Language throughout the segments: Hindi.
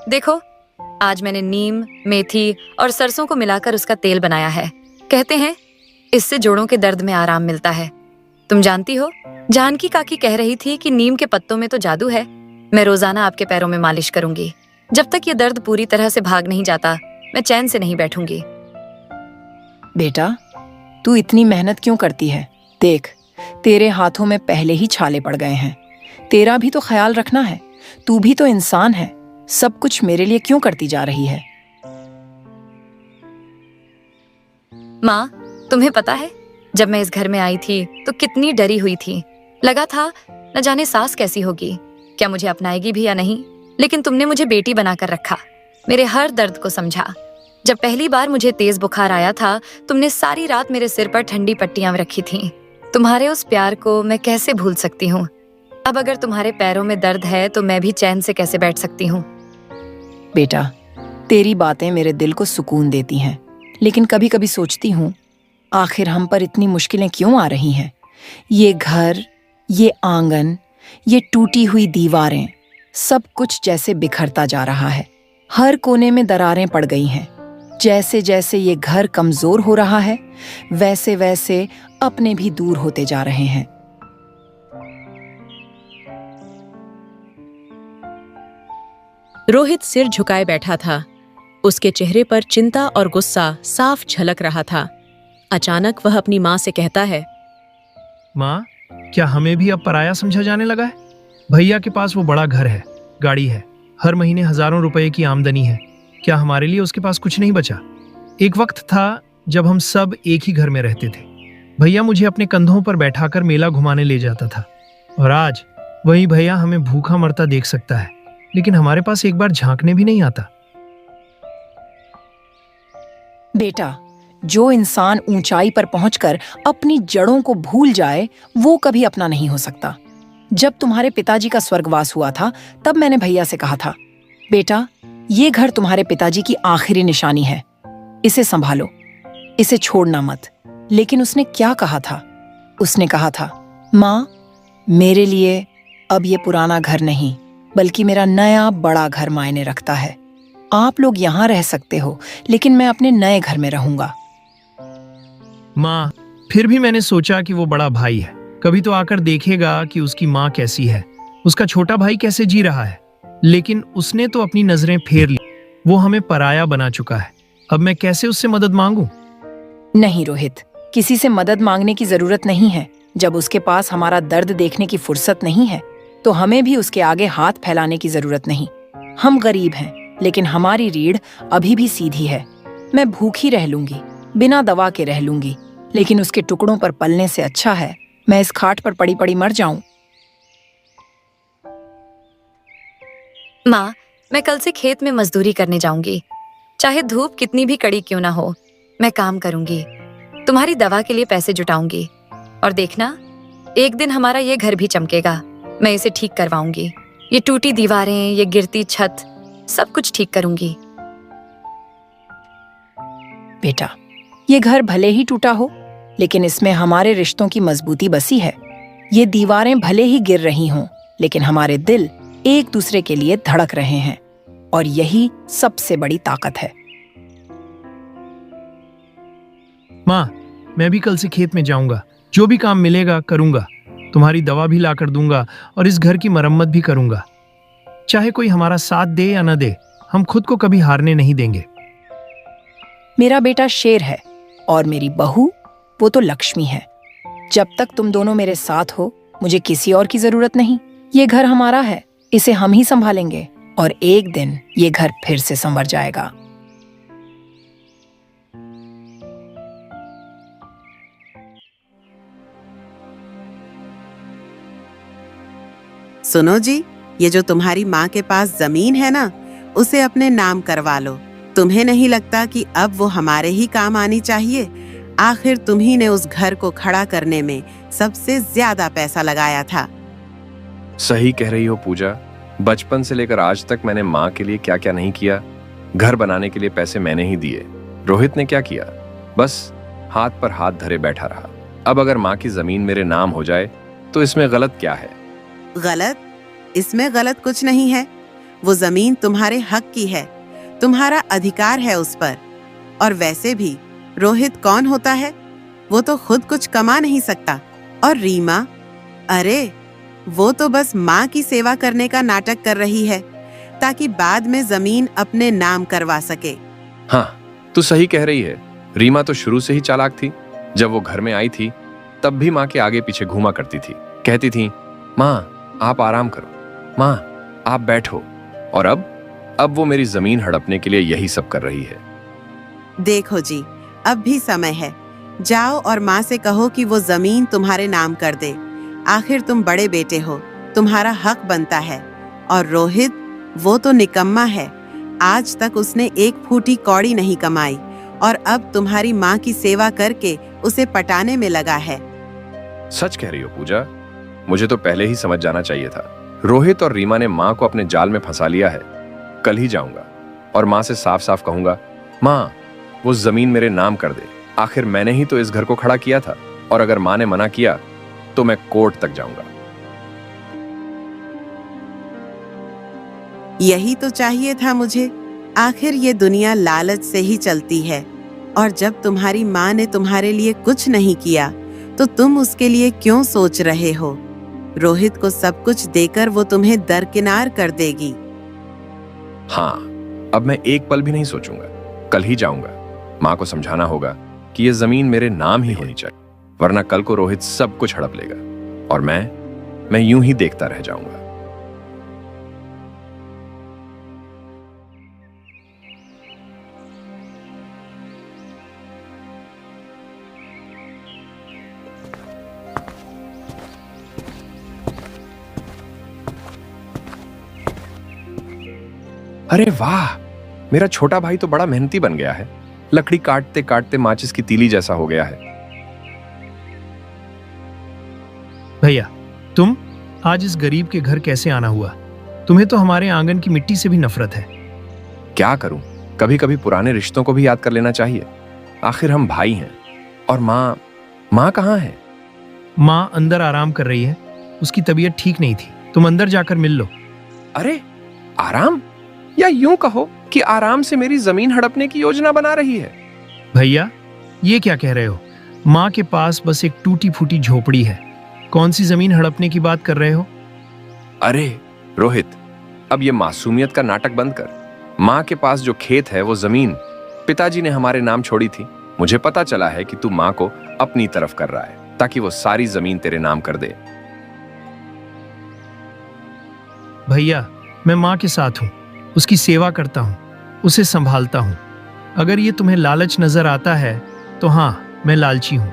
देखो, आज मैंने नीम, मेथी और सरसों को मिलाकर उसका तेल बनाया है। कहते हैं इससे जोड़ों के दर्द में आराम मिलता है। तुम जानती हो, जानकी काकी कह रही थी कि नीम के पत्तों में तो जादू है। मैं रोजाना आपके पैरों में मालिश करूंगी। जब तक ये दर्द पूरी तरह से भाग नहीं जाता, मैं चैन से नहीं बैठूंगी। बेटा, तू इतनी मेहनत क्यों करती है? देख, तेरे हाथों में पहले ही छाले पड़ गए हैं। तेरा भी तो ख्याल रखना है। तू भी तो इंसान है। सब कुछ मेरे लिए क्यों करती जा रही है? माँ, तुम्हें पता है, जब मैं इस घर में आई थी तो कितनी डरी हुई थी। लगा था न जाने सास कैसी होगी, क्या मुझे अपनाएगी भी या नहीं। लेकिन तुमने मुझे बेटी बनाकर रखा, मेरे हर दर्द को समझा। जब पहली बार मुझे तेज बुखार आया था, तुमने सारी रात मेरे सिर पर ठंडी पट्टियां रखी थीं। तुम्हारे उस प्यार को मैं कैसे भूल सकती हूँ। अब अगर तुम्हारे पैरों में दर्द है तो मैं भी चैन से कैसे बैठ सकती हूँ। बेटा, तेरी बातें मेरे दिल को सुकून देती हैं, लेकिन कभी कभी सोचती हूँ, आखिर हम पर इतनी मुश्किलें क्यों आ रही हैं? ये घर, ये आंगन, ये टूटी हुई दीवारें, सब कुछ जैसे बिखरता जा रहा है। हर कोने में दरारें पड़ गई हैं। जैसे जैसे ये घर कमजोर हो रहा है, वैसे वैसे अपने भी दूर होते जा रहे हैं। रोहित सिर झुकाए बैठा था। उसके चेहरे पर चिंता और गुस्सा साफ झलक रहा था। अचानक वह अपनी माँ से कहता है, माँ, क्या हमें भी अब पराया समझा जाने लगा है? भैया के पास वो बड़ा घर है, गाड़ी है, हर महीने हजारों रुपए की आमदनी है। क्या हमारे लिए उसके पास कुछ नहीं बचा? एक वक्त था जब हम सब एक ही घर में रहते थे। भैया मुझे अपने कंधों पर बैठाकर मेला घुमाने ले जाता था, और आज वही भैया हमें भूखा मरता देख सकता है, लेकिन हमारे पास एक बार झांकने भी नहीं आता। बेटा, जो इंसान ऊंचाई पर पहुंचकर अपनी जड़ों को भूल जाए, वो कभी अपना नहीं हो सकता। जब तुम्हारे पिताजी का स्वर्गवास हुआ था, तब मैंने भैया से कहा था, बेटा, ये घर तुम्हारे पिताजी की आखिरी निशानी है, इसे संभालो, इसे छोड़ना मत। लेकिन उसने क्या कहा था? उसने कहा था, माँ, मेरे लिए अब ये पुराना घर नहीं, बल्कि मेरा नया बड़ा घर मायने रखता है। आप लोग यहाँ रह सकते हो, लेकिन मैं अपने नए घर में रहूंगा। माँ, फिर भी मैंने सोचा कि वो बड़ा भाई है, कभी तो आकर देखेगा कि उसकी माँ कैसी है, उसका छोटा भाई कैसे जी रहा है। लेकिन उसने तो अपनी नजरें फेर ली। वो हमें पराया बना चुका है। अब मैं कैसे उससे मदद मांगूं? नहीं रोहित, किसी से मदद मांगने की जरूरत नहीं है। जब उसके पास हमारा दर्द देखने की फुर्सत नहीं है, तो हमें भी उसके आगे हाथ फैलाने की जरूरत नहीं। हम गरीब हैं, लेकिन हमारी रीढ़ अभी भी सीधी है। मैं भूखी रह लूंगी, बिना दवा के रह लूंगी, लेकिन उसके टुकड़ों पर पलने से अच्छा है मैं इस खाट पर पड़ी पड़ी मर जाऊं। माँ, मैं कल से खेत में मजदूरी करने जाऊंगी। चाहे धूप कितनी भी कड़ी क्यों ना हो, मैं काम करूंगी। तुम्हारी दवा के लिए पैसे जुटाऊंगी, और देखना, एक दिन हमारा ये घर भी चमकेगा। मैं इसे ठीक करवाऊंगी। ये टूटी दीवारें, ये गिरती छत, सब कुछ ठीक करूंगी। बेटा, ये घर भले ही टूटा हो, लेकिन इसमें हमारे रिश्तों की मजबूती बसी है। ये दीवारें भले ही गिर रही हों, लेकिन हमारे दिल एक दूसरे के लिए धड़क रहे हैं, और यही सबसे बड़ी ताकत है। माँ, मैं भी कल से खेत में जाऊंगा। जो भी काम मिलेगा करूंगा। तुम्हारी दवा भी लाकर दूंगा और इस घर की मरम्मत भी करूंगा। चाहे कोई हमारा साथ दे या न दे, हम खुद को कभी हारने नहीं देंगे। मेरा बेटा शेर है और मेरी बहू, वो तो लक्ष्मी है। जब तक तुम दोनों मेरे साथ हो, मुझे किसी और की जरूरत नहीं। ये घर हमारा है, इसे हम ही संभालेंगे, और एक दिन ये घर फिर से संवर जाएगा। सुनो जी, ये जो तुम्हारी माँ के पास जमीन है ना, उसे अपने नाम करवा लो। तुम्हें नहीं लगता कि अब वो हमारे ही काम आनी चाहिए? आखिर तुम्ही ने उस घर को खड़ा करने में सबसे ज्यादा पैसा लगाया था। सही कह रही हो पूजा। बचपन से लेकर आज तक मैंने माँ के लिए क्या क्या नहीं किया। घर बनाने के लिए पैसे मैंने ही दिए। रोहित ने क्या किया? बस हाथ पर हाथ धरे बैठा रहा। अब अगर माँ की जमीन मेरे नाम हो जाए तो इसमें गलत क्या है? गलत? इसमें गलत कुछ नहीं है। वो जमीन तुम्हारे हक की है, तुम्हारा अधिकार है उस पर। और वैसे भी रोहित कौन होता है? वो तो खुद कुछ कमा नहीं सकता। और रीमा, अरे वो तो बस माँ की सेवा करने का नाटक कर रही है ताकि बाद में जमीन अपने नाम करवा सके। हाँ, तू सही कह रही है। रीमा तो शुरू से ही चालाक थी। जब वो घर में आई थी तब भी माँ के आगे पीछे घूमा करती थी। कहती थी, माँ आप आराम करो, माँ आप बैठो। और अब वो मेरी जमीन हड़पने के लिए यही सब कर रही है। देखो जी, अब भी समय है। जाओ और माँ से कहो कि वो जमीन तुम्हारे नाम कर दे। आखिर तुम बड़े बेटे हो, तुम्हारा हक बनता है। और रोहित, वो तो निकम्मा है। आज तक उसने एक फूटी कौड़ी नहीं कमाई और अब तुम्हारी माँ की सेवा करके उसे पटाने में लगा है। सच कह रही हो पूजा, मुझे तो पहले ही समझ जाना चाहिए था। रोहित और रीमा ने माँ को अपने जाल में फंसा लिया है। कल ही जाऊंगा और माँ से साफ साफ कहूंगा, माँ वो जमीन मेरे नाम कर दे। आखिर मैंने ही तो इस घर को खड़ा किया था। और अगर माँ ने मना किया तो मैं कोर्ट तक जाऊंगा। यही तो चाहिए था मुझे। आखिर ये दुनिया लालच से ही चलती है। और जब तुम्हारी माँ ने तुम्हारे लिए कुछ नहीं किया तो तुम उसके लिए क्यों सोच रहे हो? रोहित को सब कुछ देकर वो तुम्हें दरकिनार कर देगी। हाँ, अब मैं एक पल भी नहीं सोचूंगा। कल ही जाऊंगा। माँ को समझाना होगा कि ये जमीन मेरे नाम ही होनी चाहिए, वरना कल को रोहित सब कुछ हड़प लेगा और मैं यूं ही देखता रह जाऊंगा। अरे वाह, मेरा छोटा भाई तो बड़ा मेहनती बन गया है। लकड़ी काटते काटते माचिस की तीली जैसा हो गया है। भैया, तुम आज इस गरीब के घर कैसे आना हुआ? तुम्हें तो हमारे आंगन की मिट्टी से भी नफरत है। क्या करूं, कभी कभी पुराने रिश्तों को भी याद कर लेना चाहिए। आखिर हम भाई हैं। और माँ कहाँ है? माँ अंदर आराम कर रही है। उसकी तबीयत ठीक नहीं थी। तुम अंदर जाकर मिल लो। अरे आराम, या यूं कहो कि आराम से मेरी जमीन हड़पने की योजना बना रही है। भैया, ये क्या कह रहे हो? माँ के पास बस एक टूटी फूटी झोपड़ी है। कौन सी जमीन हड़पने की बात कर रहे हो? अरे रोहित, अब ये मासूमियत का नाटक बंद कर। माँ के पास जो खेत है वो जमीन पिताजी ने हमारे नाम छोड़ी थी। मुझे पता चला है कि तू माँ को अपनी तरफ कर रहा है ताकि वो सारी जमीन तेरे नाम कर दे। भैया, मैं माँ के साथ हूँ, उसकी सेवा करता हूँ, उसे संभालता हूँ। अगर ये तुम्हें लालच नजर आता है तो हाँ, मैं लालची हूँ।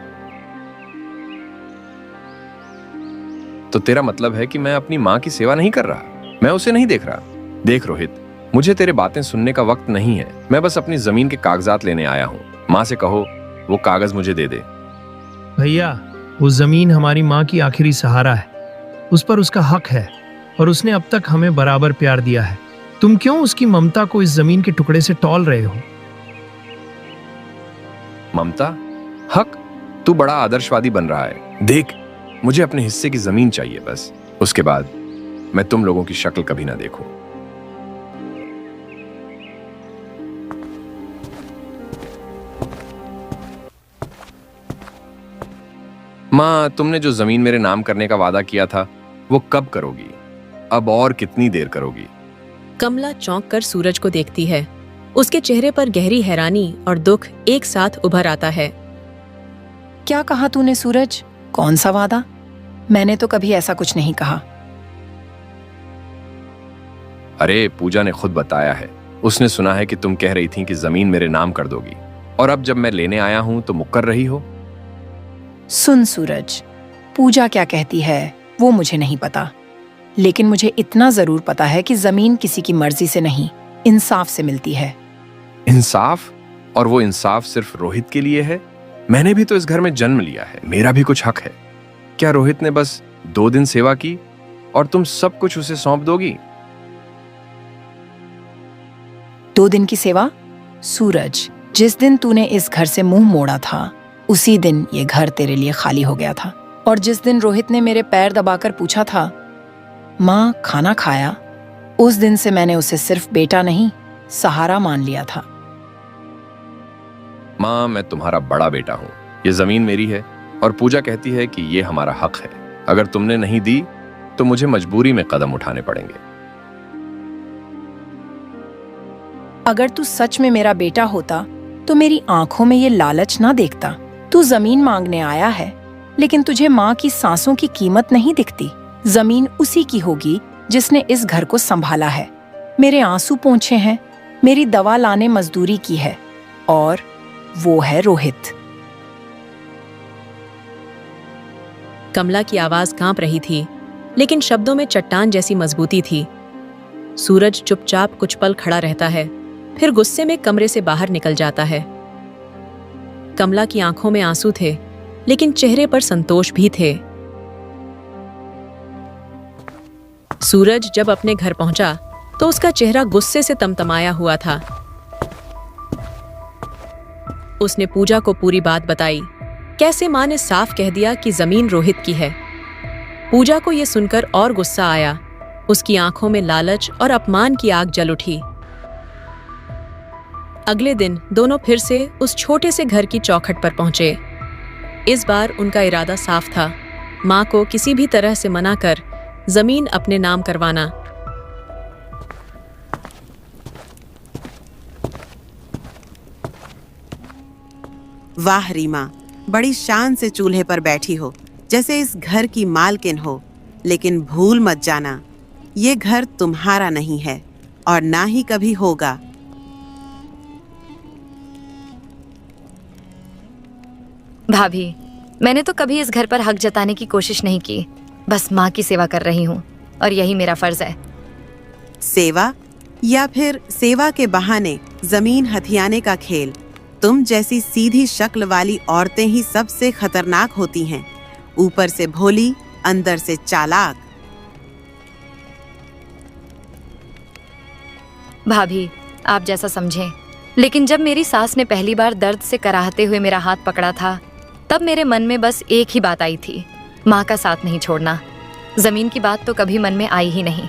तो तेरा मतलब है कि मैं अपनी माँ की सेवा नहीं कर रहा, मैं उसे नहीं देख रहा। देख रोहित, मुझे तेरे बातें सुनने का वक्त नहीं है। मैं बस अपनी जमीन के कागजात लेने आया हूँ। माँ से कहो वो कागज मुझे दे दे। भैया, वो जमीन हमारी माँ की आखिरी सहारा है। उस पर उसका हक है और उसने अब तक हमें बराबर प्यार दिया है। तुम क्यों उसकी ममता को इस जमीन के टुकड़े से तौल रहे हो? ममता, हक? तू बड़ा आदर्शवादी बन रहा है। देख, मुझे अपने हिस्से की जमीन चाहिए बस। उसके बाद मैं तुम लोगों की शक्ल कभी ना देखूं। माँ, तुमने जो जमीन मेरे नाम करने का वादा किया था वो कब करोगी? अब और कितनी देर करोगी? कमला चौंक कर सूरज को देखती है। उसके चेहरे पर गहरी हैरानी और दुख एक साथ उभर आता है। क्या कहा तूने सूरज? कौन सा वादा? मैंने तो कभी ऐसा कुछ नहीं कहा। अरे पूजा ने खुद बताया है। उसने सुना है कि तुम कह रही थी कि जमीन मेरे नाम कर दोगी, और अब जब मैं लेने आया हूं तो मुक्कर रही हो। सुन सूरज, पूजा क्या कहती है वो मुझे नहीं पता, लेकिन मुझे इतना जरूर पता है कि जमीन किसी की मर्जी से नहीं, इंसाफ से मिलती है। इंसाफ? और वो इंसाफ सिर्फ रोहित के लिए है? मैंने भी तो इस घर में जन्म लिया है, मेरा भी कुछ हक है। क्या रोहित ने बस 2 दिन सेवा की और तुम सब कुछ उसे सौंप दोगी? 2 दिन की सेवा? सूरज, जिस दिन तूने इस घर से मुंह मोड़ा था उसी दिन ये घर तेरे लिए खाली हो गया था। और जिस दिन रोहित ने मेरे पैर दबाकर पूछा था, माँ खाना खाया, उस दिन से मैंने उसे सिर्फ बेटा नहीं, सहारा मान लिया था। माँ, मैं तुम्हारा बड़ा बेटा हूँ। ये जमीन मेरी है और पूजा कहती है कि ये हमारा हक है। अगर तुमने नहीं दी तो मुझे मजबूरी में कदम उठाने पड़ेंगे। अगर तू सच में मेरा बेटा होता तो मेरी आंखों में ये लालच ना देखता। तू जमीन मांगने आया है, लेकिन तुझे माँ की सांसों की कीमत नहीं दिखती। जमीन उसी की होगी जिसने इस घर को संभाला है। मेरे आंसू पोंछे हैं, मेरी दवा लाने मजदूरी की है, और वो है रोहित। कमला की आवाज कांप रही थी, लेकिन शब्दों में चट्टान जैसी मजबूती थी। सूरज चुपचाप कुछ पल खड़ा रहता है, फिर गुस्से में कमरे से बाहर निकल जाता है। कमला की आंखों में आंसू थे, लेकिन चेहरे पर संतोष भी थे। सूरज जब अपने घर पहुंचा तो उसका चेहरा गुस्से से तमतमाया हुआ था। उसने पूजा को पूरी बात बताई, कैसे मां ने साफ कह दिया कि जमीन रोहित की है। पूजा को यह सुनकर और गुस्सा आया। उसकी आंखों में लालच और अपमान की आग जल उठी। अगले दिन दोनों फिर से उस छोटे से घर की चौखट पर पहुंचे। इस बार उनका इरादा साफ था, मां को किसी भी तरह से मना कर जमीन अपने नाम करवाना। वाह रीमा, बड़ी शान से चूल्हे पर बैठी हो, जैसे इस घर की मालकिन हो। लेकिन भूल मत जाना, ये घर तुम्हारा नहीं है और ना ही कभी होगा। भाभी, मैंने तो कभी इस घर पर हक जताने की कोशिश नहीं की। बस माँ की सेवा कर रही हूँ और यही मेरा फर्ज है। सेवा या फिर सेवा के बहाने जमीन हथियाने का खेल। तुम जैसी सीधी शक्ल वाली औरतें ही सबसे खतरनाक होती हैं। ऊपर से भोली, अंदर से चालाक। भाभी, आप जैसा समझें, लेकिन जब मेरी सास ने पहली बार दर्द से कराहते हुए मेरा हाथ पकड़ा था, तब मेरे मन में बस एक ही बात आई थी, माँ का साथ नहीं छोड़ना। जमीन की बात तो कभी मन में आई ही नहीं।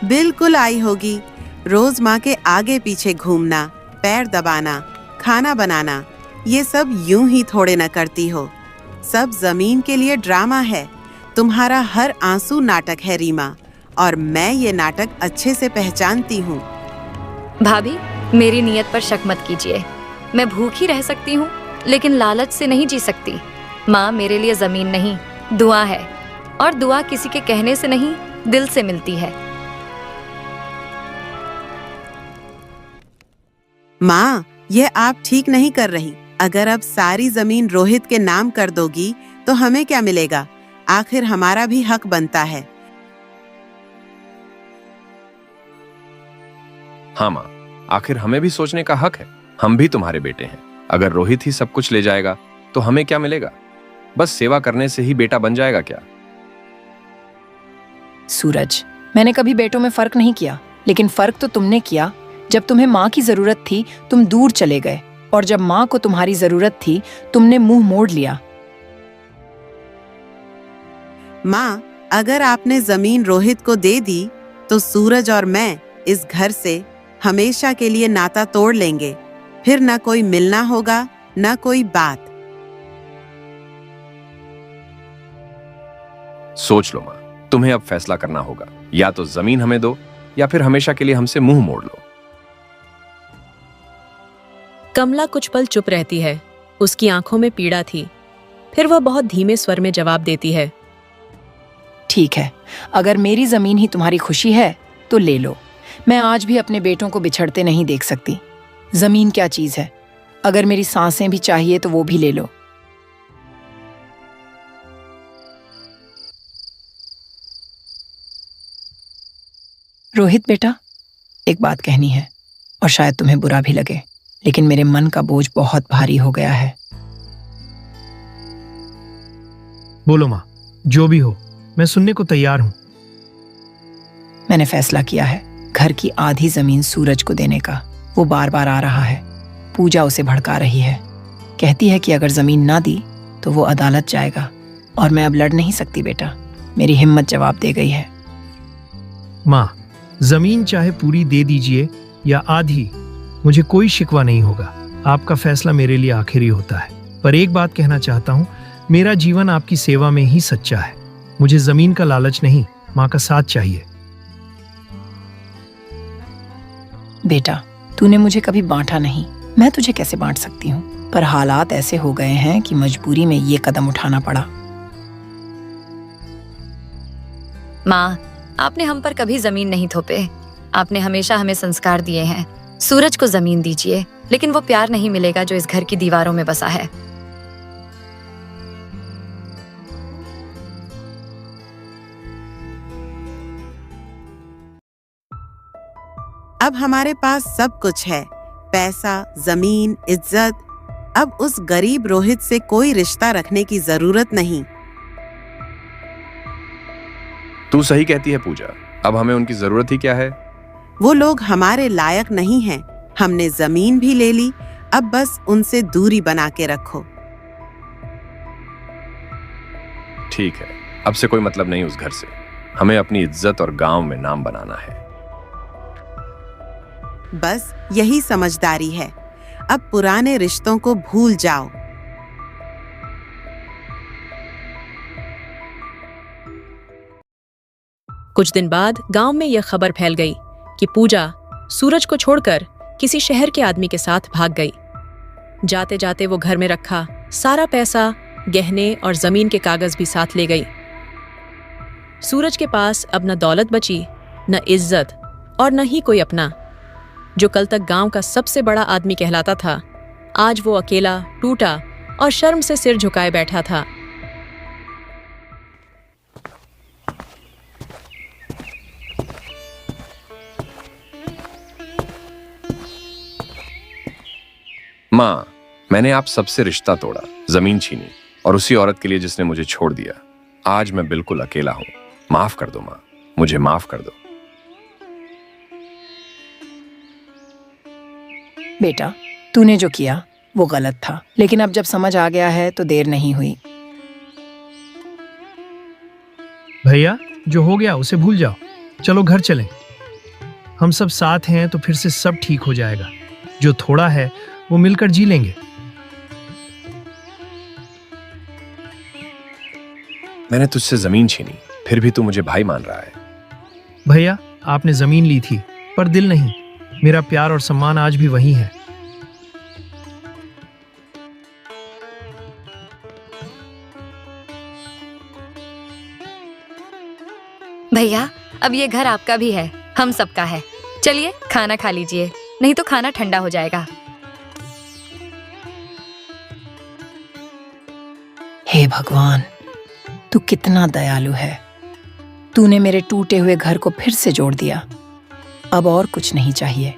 बिल्कुल आई होगी। रोज माँ के आगे पीछे घूमना, पैर दबाना, खाना बनाना, ये सब यूं ही थोड़े न करती हो। सब जमीन के लिए ड्रामा है। तुम्हारा हर आंसू नाटक है रीमा, और मैं ये नाटक अच्छे से पहचानती हूँ। भाभी, मेरी नीयत पर शक मत कीजिए। मैं भूखी रह सकती हूँ, लेकिन लालच से नहीं जी सकती। माँ मेरे लिए जमीन नहीं, दुआ है, और दुआ किसी के कहने से नहीं, दिल से मिलती है। माँ, यह आप ठीक नहीं कर रही। अगर अब सारी जमीन रोहित के नाम कर दोगी तो हमें क्या मिलेगा? आखिर हमारा भी हक बनता है। हाँ माँ, आखिर हमें भी सोचने का हक है। हम भी तुम्हारे बेटे हैं। अगर रोहित ही सब कुछ ले जाएगा तो हमें क्या मिलेगा? बस सेवा करने से ही बेटा बन जाएगा क्या? सूरज, मैंने कभी बेटों में फर्क नहीं किया, लेकिन फर्क तो तुमने किया। जब तुम्हें माँ की जरूरत थी तुम दूर चले गए, और जब माँ को तुम्हारी जरूरत थी तुमने मुंह मोड़ लिया। माँ, अगर आपने जमीन रोहित को दे दी तो सूरज और मैं इस घर से हमेशा के लिए नाता तोड़ लेंगे। फिर ना कोई मिलना होगा, ना कोई बात। सोच लो माँ, तुम्हें अब फैसला करना होगा। या तो जमीन हमें दो, या फिर हमेशा के लिए हमसे मुंह मोड़ लो। कमला कुछ पल चुप रहती है। उसकी आंखों में पीड़ा थी। फिर वह बहुत धीमे स्वर में जवाब देती है, ठीक है, अगर मेरी जमीन ही तुम्हारी खुशी है तो ले लो। मैं आज भी अपने बेटों को बिछड़ते नहीं देख सकती। जमीन क्या चीज है? अगर मेरी सांसें भी चाहिए तो वो भी ले लो। रोहित बेटा, एक बात कहनी है, और शायद तुम्हें बुरा भी लगे, लेकिन मेरे मन का बोझ बहुत भारी हो गया है। बोलो माँ, जो भी हो, मैं सुनने को तैयार हूँ। मैंने फैसला किया है घर की आधी जमीन सूरज को देने का। वो बार बार आ रहा है। पूजा उसे भड़का रही है। कहती है कि अगर जमीन ना दी तो वो अदालत जाएगा, और मैं अब लड़ नहीं सकती बेटा। मेरी हिम्मत जवाब दे गई है। माँ, जमीन चाहे पूरी दे दीजिए या आधी, मुझे कोई शिकवा नहीं होगा। आपका फैसला मेरे लिए आखिरी होता है। पर एक बात कहना चाहता हूँ, मेरा जीवन आपकी सेवा में ही सच्चा है। मुझे जमीन का लालच नहीं, माँ का साथ चाहिए। बेटा, तूने मुझे कभी बांटा नहीं, मैं तुझे कैसे बांट सकती हूँ? पर हालात ऐसे हो गए हैं कि मजबूरी में ये कदम उठाना पड़ा। माँ, आपने हम पर कभी जमीन नहीं थोपे। आपने हमेशा हमें संस्कार दिए हैं। सूरज को जमीन दीजिए, लेकिन वो प्यार नहीं मिलेगा जो इस घर की दीवारों में बसा है। अब हमारे पास सब कुछ है, पैसा, जमीन, इज्जत। अब उस गरीब रोहित से कोई रिश्ता रखने की जरूरत नहीं। तू सही कहती है पूजा, अब हमें उनकी जरूरत ही क्या है। वो लोग हमारे लायक नहीं हैं। हमने जमीन भी ले ली, अब बस उनसे दूरी बना के रखो। ठीक है, अब से कोई मतलब नहीं उस घर से। हमें अपनी इज्जत और गांव में नाम बनाना है। बस यही समझदारी है। अब पुराने रिश्तों को भूल जाओ। कुछ दिन बाद गांव में यह खबर फैल गई कि पूजा सूरज को छोड़कर किसी शहर के आदमी के साथ भाग गई। जाते जाते वो घर में रखा सारा पैसा, गहने और जमीन के कागज भी साथ ले गई। सूरज के पास अब न दौलत बची, न इज्जत और न ही कोई अपना। जो कल तक गांव का सबसे बड़ा आदमी कहलाता था, आज वो अकेला, टूटा और शर्म से सिर झुकाए बैठा था। माँ, मैंने आप सबसे रिश्ता तोड़ा, जमीन छीनी और उसी औरत के लिए जिसने मुझे छोड़ दिया। आज मैं बिल्कुल अकेला हूं। माफ कर दो माँ, मुझे माफ कर दो। बेटा, तूने जो किया वो गलत था, लेकिन अब जब समझ आ गया है तो देर नहीं हुई। भैया, जो हो गया उसे भूल जाओ। चलो घर चलें। हम सब साथ हैं तो फिर से सब ठीक हो जाएगा। जो थोड़ा है वो मिलकर जी लेंगे। मैंने तुझसे जमीन छीनी, फिर भी तू मुझे भाई मान रहा है। भैया, आपने जमीन ली थी पर दिल नहीं। मेरा प्यार और सम्मान आज भी वही है। भैया, अब ये घर आपका भी है, हम सबका है। चलिए खाना खा लीजिए, नहीं तो खाना ठंडा हो जाएगा। हे भगवान, तू कितना दयालु है। तूने मेरे टूटे हुए घर को फिर से जोड़ दिया। अब और कुछ नहीं चाहिए।